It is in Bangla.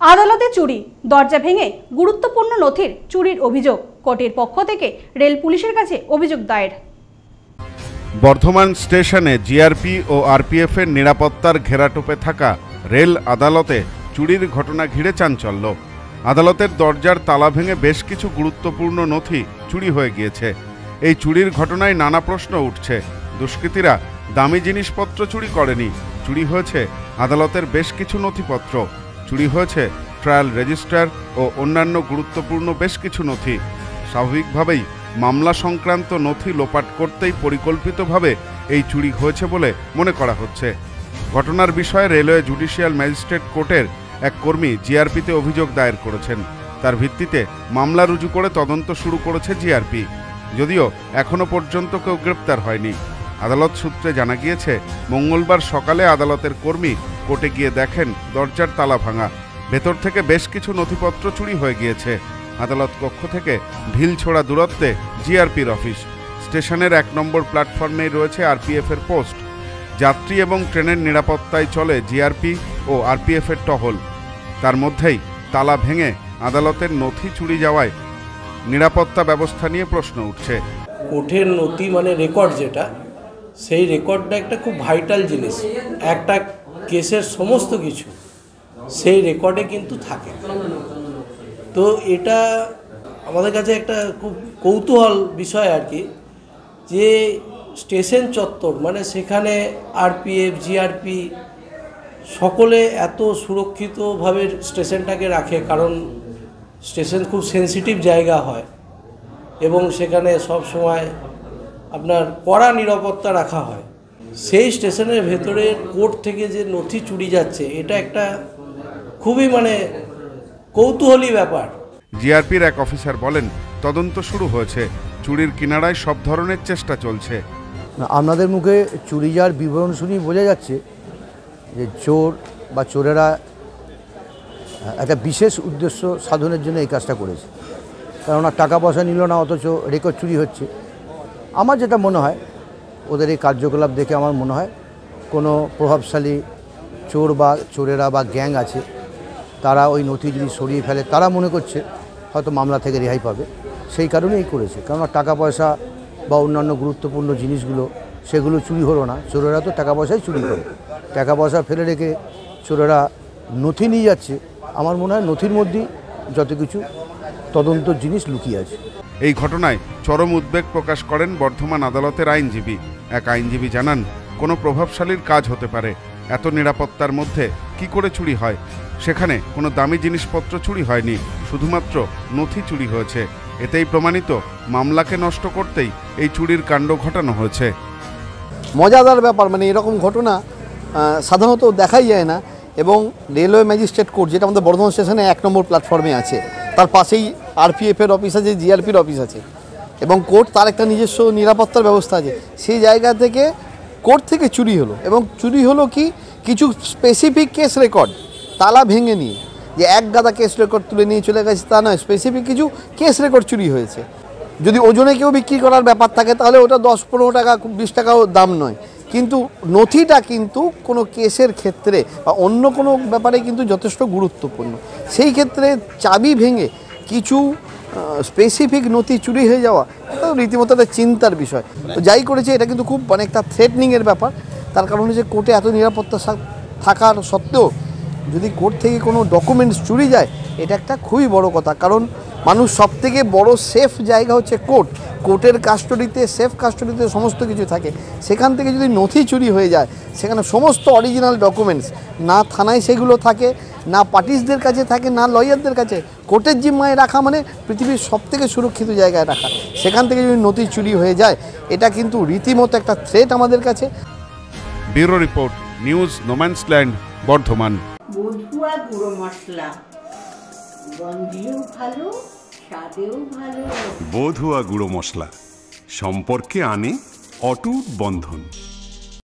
আদালতে চুরি, দরজা ভেঙে গুরুত্বপূর্ণ নথির চুরির অভিযোগ। কোর্টের পক্ষ থেকে রেল পুলিশের কাছে অভিযোগ দায়ের। বর্ধমান স্টেশনে জিআরপি ও আরপিএফ এর নিরাপত্তার ঘেরাটোপে থাকা রেল আদালতে চুরির ঘটনা ঘিরে চাঞ্চল্য। আদালতের দরজার তালা ভেঙে বেশ কিছু গুরুত্বপূর্ণ নথি চুরি হয়ে গিয়েছে। এই চুরির ঘটনায় নানা প্রশ্ন উঠছে। দুষ্কৃতীরা দামি জিনিসপত্র চুরি করেনি, চুরি হয়েছে আদালতের বেশ কিছু নথিপত্র। চুরি হয়েছে ট্রায়াল রেজিস্টার ও অন্যান্য গুরুত্বপূর্ণ বেশ কিছু নথি। স্বাভাবিকভাবেই মামলা সংক্রান্ত নথি লোপাট করতেই পরিকল্পিতভাবে এই চুরি হয়েছে বলে মনে করা হচ্ছে। ঘটনার বিষয়ে রেলওয়ে জুডিশিয়াল ম্যাজিস্ট্রেট কোর্টের এক কর্মী জিআরপিতে অভিযোগ দায়ের করেছেন। তার ভিত্তিতে মামলা রুজু করে তদন্ত শুরু করেছে জিআরপি, যদিও এখনো পর্যন্ত কেউ গ্রেপ্তার হয়নি। আদালত সূত্রে জানা গিয়েছে, মঙ্গলবার সকালে আদালতের কর্মী কোর্টে গিয়ে দেখেন দরজার তালা ভাঙা, ভেতর থেকে বেশ কিছু নথিপত্র চুরি হয়ে গিয়েছে। আদালত কক্ষ থেকে ঢিল ছোড়া দূরত্বে জিআরপির অফিস। স্টেশনের 1 নম্বর প্ল্যাটফর্মেই রয়েছে আরপিএফ এর পোস্ট। যাত্রী এবং ট্রেনের নিরাপত্তায় চলে জিআরপি ও আরপিএফ এর টহল। তার মধ্যেই তালা ভেঙে আদালতের নথি চুরি যাওয়ায় নিরাপত্তা ব্যবস্থা নিয়ে প্রশ্ন উঠছে। কোর্টের নথি মানে রেকর্ড, যেটা সেই রেকর্ডটা একটা খুব ভাইটাল জিনিস। একটা কেসের সমস্ত কিছু সেই রেকর্ডে কিন্তু থাকে। তো এটা আমাদের কাছে একটা খুব কৌতূহল বিষয় আর কি, যে স্টেশন চত্বর মানে সেখানে আরপিএফ জিআরপি সকলে এত সুরক্ষিতভাবে স্টেশনটাকে রাখে, কারণ স্টেশন খুব সেন্সিটিভ জায়গা হয় এবং সেখানে সব সময় আপনার কড়া নিরাপত্তা রাখা হয়। সেই স্টেশনের ভেতরে কোর্ট থেকে যে নথি চুরি যাচ্ছে, এটা একটা খুবই কৌতূহলী ব্যাপার। জিআরপির এক অফিসার বলেন, তদন্ত শুরু হয়েছে, চুরির কিনারায় সব ধরনের চেষ্টা চলছে। আপনাদের মুখে চুরি যাওয়ার বিবরণ শুনেই বোঝা যাচ্ছে যে চোর বা চোরেরা একটা বিশেষ উদ্দেশ্য সাধনের জন্য এই কাজটা করেছে। কেননা টাকা পয়সা নিল না, অথচ রেকর্ড চুরি হচ্ছে। আমার যেটা মনে হয়, ওদের এই কার্যকলাপ দেখে আমার মনে হয় কোনো প্রভাবশালী চোর বা চোরেরা বা গ্যাং আছে, তারা ওই নথি যদি সরিয়ে ফেলে, তারা মনে করছে হয়তো মামলা থেকে রেহাই পাবে, সেই কারণেই করেছে। কেননা টাকা পয়সা বা অন্যান্য গুরুত্বপূর্ণ জিনিসগুলো সেগুলো চুরি হলো না। চোরেরা তো টাকা পয়সাই চুরি করে, টাকা পয়সা ফেলে রেখে চোরেরা নথি নিয়ে যাচ্ছে। আমার মনে হয় নথির মধ্যেই যত কিছু তদন্ত জিনিস লুকিয়ে আছে। এই ঘটনায় চরম উদ্বেগ প্রকাশ করেন বর্ধমান আদালতের আইনজীবী। এক আইনজীবী জানান, কোনো প্রভাবশালীর কাজ হতে পারে। এত নিরাপত্তার মধ্যে কি করে চুরি হয়? সেখানে কোনো দামি জিনিসপত্র চুরি হয়নি, শুধুমাত্র নথি চুরি হয়েছে। এতেই প্রমাণিত মামলাকে নষ্ট করতেই এই চুরির কাণ্ড ঘটানো হয়েছে। মজাদার ব্যাপার, এরকম ঘটনা সাধারণত দেখাই যায় না। এবং রেলওয়ে ম্যাজিস্ট্রেট কোর্ট, যেটা আমাদের বর্ধমান স্টেশনে 1 নম্বর প্ল্যাটফর্মে আছে, তার পাশেই আরপিএফের অফিস আছে, জিআরপির অফিস আছে এবং কোর্ট তার একটা নিজস্ব নিরাপত্তার ব্যবস্থা আছে। সেই জায়গা থেকে কোর্ট থেকে চুরি হলো। এবং চুরি হলো কি, কিছু স্পেসিফিক কেস রেকর্ড তালা ভেঙে নিয়ে, যে এক গাদা কেস রেকর্ড তুলে নিয়ে চলে গেছে তা নয়, স্পেসিফিক কিছু কেস রেকর্ড চুরি হয়েছে। যদি ওজনে কেউ বিক্রি করার ব্যাপার থাকে তাহলে ওটা 10-15 টাকা 20 টাকাও দাম নয়, কিন্তু নথিটা কিন্তু কোনো কেসের ক্ষেত্রে বা অন্য কোনো ব্যাপারে কিন্তু যথেষ্ট গুরুত্বপূর্ণ। সেই ক্ষেত্রে চাবি ভেঙে কিছু স্পেসিফিক নথি চুরি হয়ে যাওয়া এটা রীতিমতো একটা চিন্তার বিষয়। তো যাই করেছে, এটা কিন্তু খুব একটা থ্রেটনিংয়ের ব্যাপার। তার কারণ হচ্ছে কোর্টে এত নিরাপত্তা থাকার সত্ত্বেও যদি কোর্ট থেকে কোনো ডকুমেন্টস চুরি যায়, এটা একটা খুবই বড় কথা। কারণ মানুষ সবথেকে বড় সেফ জায়গা হচ্ছে কোর্ট। কোর্টের কাস্টডিতে, সেফ কাস্টডিতে সমস্ত কিছু থাকে। সেখান থেকে যদি নথি চুরি হয়ে যায়, সেখানে সমস্ত অরিজিনাল ডকুমেন্টস না থানায় সেগুলো থাকে, না পার্টিসদের কাছে থাকে, না লয়ারদের কাছে। কোর্টের জিম্মায় রাখা মানে পৃথিবীর সবথেকে সুরক্ষিত জায়গায় রাখা। সেখান থেকে যদি নথি চুরি হয়ে যায়, এটা কিন্তু রীতিমতো একটা থ্রেট আমাদের কাছে। Bureau report, news no man's land, Bardhaman. বধুয়া গুঁড়ো মশলা, গন্ধেও ভালো, স্বাদেও ভালো। বধুয়া গুঁড়ো মশলা সম্পর্কে আনে অটুট বন্ধন।